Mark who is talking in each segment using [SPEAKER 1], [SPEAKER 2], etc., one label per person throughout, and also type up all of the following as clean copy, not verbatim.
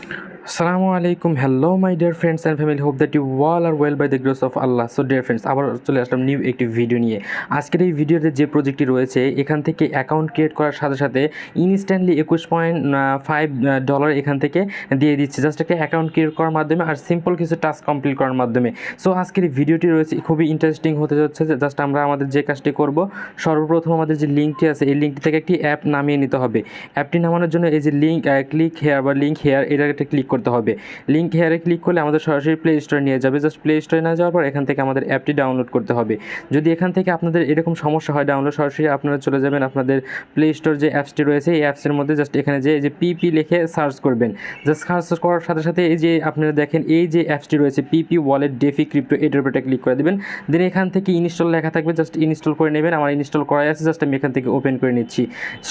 [SPEAKER 1] Assalamualaikum, hello my dear friends and family, hope that you all are well by the grace of Allah. So dear friends, আবার চলে আসলাম new একটি video নিয়ে। আজকের এই ভিডিওতে যে প্রজেক্টটি রয়েছে এখান থেকে অ্যাকাউন্ট ক্রিয়েট করার সাথে সাথে ইনস্ট্যান্টলি $21.5 এখান থেকে দিয়ে দিচ্ছে জাস্ট একটা অ্যাকাউন্ট ক্রিয়েট করার মাধ্যমে আর সিম্পল কিছু টাস্ক কমপ্লিট করার মাধ্যমে। সো আজকের এই ভিডিওটি রয়েছে খুবই ইন্টারেস্টিং হতে যাচ্ছে। জাস্ট আমরা আমাদের যে কাজটি করব, সর্বপ্রথম আমাদের যে লিঙ্কটি আছে এই লিঙ্কটি থেকে একটি অ্যাপ নামিয়ে নিতে হবে। অ্যাপটি নামানোর জন্য এই যে লিঙ্ক ক্লিক হেয়ার বা লিঙ্ক হেয়ার এটা একটা ক্লিক করতে হবে। লিঙ্ক হেয়ারে ক্লিক করলে আমাদের সরাসরি প্লে স্টোরে নিয়ে যাবে। জাস্ট প্লে স্টোরে না যাওয়ার পর এখান থেকে আমাদের অ্যাপটি ডাউনলোড করতে হবে। যদি এখান থেকে আপনাদের এরকম সমস্যা হয় ডাউনলোড, সরাসরি আপনারা চলে যাবেন আপনাদের প্লে স্টোর যে অ্যাপসটি রয়েছে এই অ্যাপসের মধ্যে জাস্ট এখানে যে পিপি লিখে সার্চ করবেন। জাস্ট সার্চ করার সাথে সাথে এই যে আপনারা দেখেন এই যে অ্যাপসটি রয়েছে পিপি ওয়ালেট ডেফি ক্রিপ্টো এটার উপরে ক্লিক করে দেবেন। দেন এখান থেকে ইনস্টল লেখা থাকবে, জাস্ট ইনস্টল করে নেবেন। আমার ইনস্টল করাই আছে, জাস্ট আমি এখান থেকে ওপেন করে নিচ্ছি।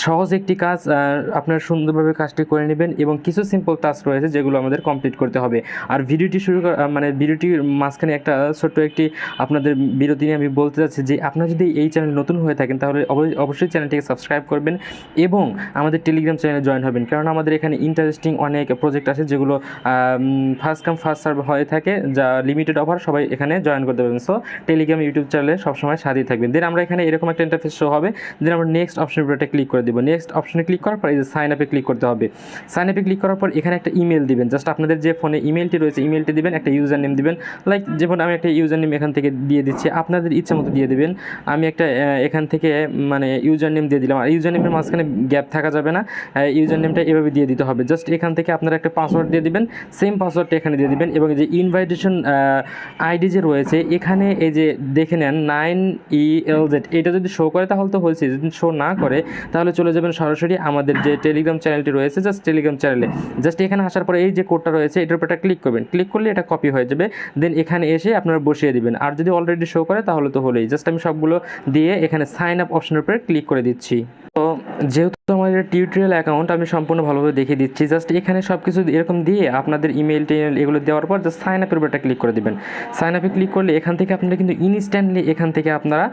[SPEAKER 1] সহজ একটি কাজ, আপনারা সুন্দরভাবে কাজটি করে নেবেন এবং কিছু সিম্পল টাস্ক রয়েছে যেগুলো আমাদের কমপ্লিট করতে হবে। আর ভিডিওটি ভিডিওটির মাঝখানে একটা ছোট্ট একটি আপনাদের বিরতি নিয়ে আমি বলতে চাচ্ছি যে আপনারা যদি এই চ্যানেল নতুন হয়ে থাকেন তাহলে অবশ্যই চ্যানেলটিকে সাবস্ক্রাইব করবেন এবং আমাদের টেলিগ্রাম চ্যানেলে জয়েন হবেন, কারণ আমাদের এখানে ইন্টারেস্টিং অনেক প্রজেক্ট আছে যেগুলো ফার্স্ট কাম ফার্স্ট সার্ভ হয়ে থাকে, যা লিমিটেড অফার, সবাই এখানে জয়েন করতে পারবেন। সো টেলিগ্রাম ইউটিউব চ্যানেলে সবসময় সাথেই থাকবেন। দেন আমরা এখানে এরকম একটা ইন্টারফেস শো হবে। দেন আমরা নেক্সট অপশনের উপরে একটা ক্লিক করে দেবো। নেক্সট অপশনে ক্লিক করার পর এই যে সাইন আপে ক্লিক করতে হবে। সাইন আপে ক্লিক করার পর এখানে একটা ইমেল দিবেন। জাস্ট আপনাদের যে ফোনে ইমেলটি রয়েছে ইমেলটি দিবেন, একটা ইউজার নেম দিবেন। লাইক যেমন আমি একটা ইউজার নেম এখান থেকে দিয়ে দিচ্ছি, আপনাদের ইচ্ছা মতো দিয়ে দেবেন। আমি একটা এখান থেকে ইউজার নেম দিয়ে দিলাম। আর ইউজার নেমের মাঝখানে গ্যাপ থাকা যাবে না, ইউজার নেমটা এভাবে দিয়ে দিতে হবে। জাস্ট এখান থেকে আপনারা একটা পাসওয়ার্ড দিয়ে দিবেন, সেম পাসওয়ার্ডটা এখানে দিয়ে দিবেন এবং যে ইনভাইটেশন আইডি যে রয়েছে এখানে এই যে দেখে নেন 9ELZ এটা যদি শো করে তাহলে তো হয়েছে, যদি শো না করে তাহলে চলে যাবেন সরাসরি আমাদের যে টেলিগ্রাম চ্যানেলটি রয়েছে জাস্ট টেলিগ্রাম চ্যানেলে। জাস্ট এখানে আসার পরে এই যে কোডটা রয়েছে এটার উপর ক্লিক করবেন, ক্লিক করলে এটা কপি হয়ে যাবে। দেন এখানে এসে আপনারা বসিয়ে দিবেন। আর যদি অলরেডি শো করে তাহলে তো হলোই। জাস্ট আমি সবগুলো দিয়ে এখানে সাইন আপ অপশনের উপরে ক্লিক করে দিচ্ছি। তো যেহেতু আমার এটা টিউটোরিয়াল অ্যাকাউন্ট আমি সম্পূর্ণ ভালোভাবে দেখিয়ে দিচ্ছি। জাস্ট এখানে সব কিছু এরকম দিয়ে আপনাদের ইমেল টেমেল এগুলো দেওয়ার পর জাস্ট সাইন আপের উপরটা ক্লিক করে দেবেন। সাইন আপে ক্লিক করলে এখান থেকে আপনারা কিন্তু ইনস্ট্যান্টলি এখান থেকে আপনারা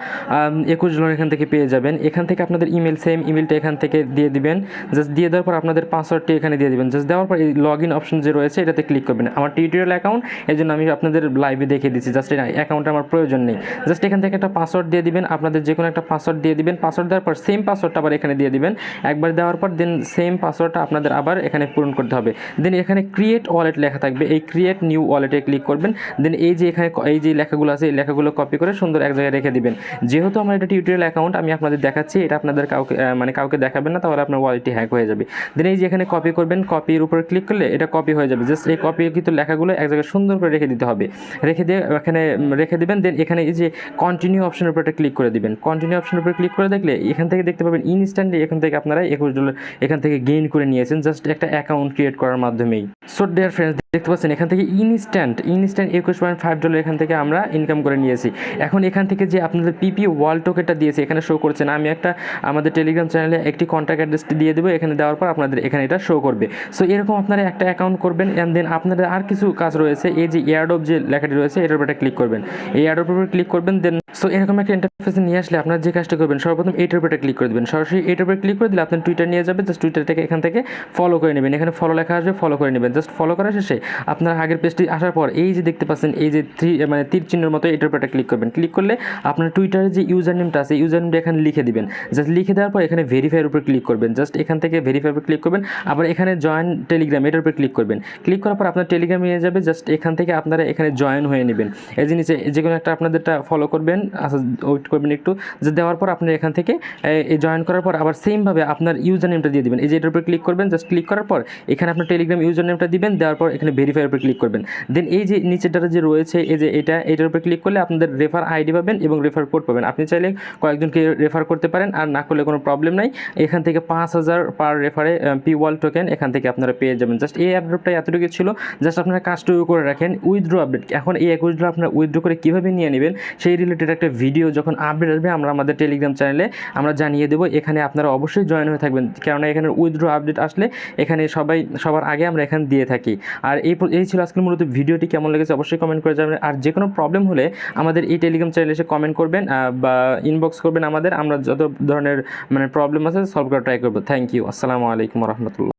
[SPEAKER 1] $21 এখান থেকে পেয়ে যাবেন। এখান থেকে আপনাদের ইমেল সেম ইমেলটা এখান থেকে দিয়ে দিবেন। জাস্ট দিয়ে দেওয়ার পর আপনাদের পাসওয়ার্ডটি এখানে দিয়ে দিবেন। জাস্ট দেওয়ার পর এই লগ ইন অপশন যে রয়েছে এটাতে ক্লিক করবেন। আমার টিউটোরিয়াল অ্যাকাউন্ট এই জন্য আমি আপনাদের লাইভে দেখিয়ে দিচ্ছি। জাস্ট এই অ্যাকাউন্টে আমার প্রয়োজন নেই। জাস্ট এখান থেকে একটা পাসওয়ার্ড দিয়ে দিবেন, আপনাদের যে কোনো একটা পাসওয়ার্ড দিয়ে দিবেন। পাসওয়ার্ড দেওয়ার পর সেম পাসওয়ার্ডটা আবার এখানে দিয়ে দিবেন। একবার দেওয়ার পর দেন সেম পাসওয়ার্ডটা আপনাদের আবার এখানে পূরণ করতে হবে। দেন এখানে ক্রিয়েট ওয়ালেট লেখা থাকবে, এই ক্রিয়েট নিউ ওয়ালেটে ক্লিক করবেন। দেন এই যে এখানে এই যে লেখাগুলো আছে এই লেখাগুলো কপি করে সুন্দর এক জায়গায় রেখে দিবেন। যেহেতু আমার এটা টিউটোরিয়াল অ্যাকাউন্ট আমি আপনাদের দেখাচ্ছি, এটা আপনাদের কাউকে দেখাবেন না, তাহলে আপনার ওয়ালেটটি হ্যাক হয়ে যাবে। দেন এই যে এখানে কপি করবেন, কপির উপর ক্লিক করলে এটা কপি হয়ে যাবে। জাস্ট এই কপি কিন্তু লেখাগুলো এক জায়গায় সুন্দর করে রেখে দিতে হবে, রেখে দিয়ে এখানে রেখে দিবেন। দেন এখানে এই যে কন্টিনিউ অপশনের উপর ক্লিক করে দিবেন। কন্টিনিউ অপশনের উপর ক্লিক করে দেখলে এখান থেকে দেখতে পাবেন ইনস্ট্যান্টলি এখান থেকে আপনারা $21 এখান থেকে গেইন করে নিয়েছেন জাস্ট একটা অ্যাকাউন্ট ক্রিয়েট করার মাধ্যমেই। সো ডিয়ার ফ্রেন্ডস, দেখতে পাচ্ছেন এখান থেকে ইনস্ট্যান্ট $21.5 এখান থেকে আমরা ইনকাম করে নিয়েছি। এখন এখান থেকে যে আপনাদের পিপি ওয়াল টোকেনটা দিয়েছে এখানে শো করছে না, আমি একটা আমাদের টেলিগ্রাম চ্যানেলে একটি কন্ট্যাক্ট অ্যাড্রেসটি দিয়ে দেবো। এখানে দেওয়ার পর আপনাদের এখানে এটা শো করবে। সো এরকম আপনারা একটা অ্যাকাউন্ট করবেন। অ্যান্ড দেন আপনাদের আর কিছু কাজ রয়েছে, এই যে এয়ারড্রপ যে লেখাটি রয়েছে এটার উপরে ক্লিক করবেন, এই এয়ারড্রপের উপরে ক্লিক করবেন। দেন সো এরকম একটা ইন্টারফেসে নিয়ে আসলে আপনারা যে কাজটা করবেন সর্বপ্রথম এইটার উপরে ক্লিক করে দেবেন। সরাসরি এইটার উপরে ক্লিক করে দিলে আপনার টুইটার নিয়ে যাবে। জাস্ট টুইটারটাকে এখান থেকে ফলো করে নেবেন, এখানে ফলো লেখা আসবে, ফলো করে নেবেন। জাস্ট ফলো করার শেষে আপনার আগের পেজটি আসার পর এই যে দেখতে পাচ্ছেন এই যে তীর চিহ্নের মতো এটার উপরে ক্লিক করবেন। ক্লিক করলে আপনার টুইটারের যে ইউজার নেমটা আছে ইউজার নেমটা এখানে লিখে দিবেন। জাস্ট লিখে দেওয়ার পর এখানে ভেরিফাইয়ের উপর ক্লিক করবেন। জাস্ট এখান থেকে ভেরিফাইয়ের উপর ক্লিক করবেন, আবার এখানে জয়েন টেলিগ্রাম এটার উপর ক্লিক করবেন। ক্লিক করার পর আপনার টেলিগ্রাম নিয়ে যাবে। জাস্ট এখান থেকে আপনারা এখানে জয়েন হয়ে নেবেন। এই জিনিসে যে কোনো একটা আপনাদেরটা ফলো করবেন, ওয়েট করবেন একটু। যে দেওয়ার পর আপনার এখান থেকে এই জয়েন করার পর আবার সেমভাবে আপনার ইউজার নেমটা দিয়ে দিবেন। এই যে এটার উপর ক্লিক করবেন। জাস্ট ক্লিক করার পর এখানে আপনার টেলিগ্রাম ইউজার নেমটা দিবেন, দেওয়ার পর এখানে ভেরিফাইয়ের উপর ক্লিক করবেন। দেন এই যে নিচেরটা যে রয়েছে এই যে এটার উপর ক্লিক করলে আপনাদের রেফার আইডি পাবেন এবং রেফার কোড পাবেন। আপনি চাইলে কয়েকজনকে রেফার করতে পারেন, আর না করলে কোনো প্রবলেম নাই। এখান থেকে 5000 পার রেফারে পি ওয়াল টোকেন এখান থেকে আপনারা পেয়ে যাবেন। জাস্ট এই অ্যাপটা এতটুকু ছিল। জাস্ট আপনারা কাজটুকু করে রাখেন। উইথড্র আপডেট, এখন এই $21 আপনারা উইথড্র করে কীভাবে নিয়ে নেবেন সেই রিলেটেড একটা ভিডিও যখন আপডেট আসবে আমরা আমাদের টেলিগ্রাম চ্যানেলে আমরা জানিয়ে দেবো। এখানে আপনারা অবশ্যই জয়েন হয়ে থাকবেন, কেননা এখানে উইথড্র আপডেট আসলে এখানে সবার আগে আমরা এখানে দিয়ে থাকি। আর এই ছিল আজকের মূলত ভিডিওটি। কেমন লেগেছে অবশ্যই কমেন্ট করে যাবেন। আর যে কোনো প্রবলেম হলে আমাদের এই টেলিগ্রাম চ্যানেলে এসে কমেন্ট করবেন বা ইনবক্স করবেন আমাদের, আমরা যত ধরনের প্রবলেম আছে সলভ করার ট্রাই করবো। Thank you. আসসালামু আলাইকুম রহমতুল্লাহ।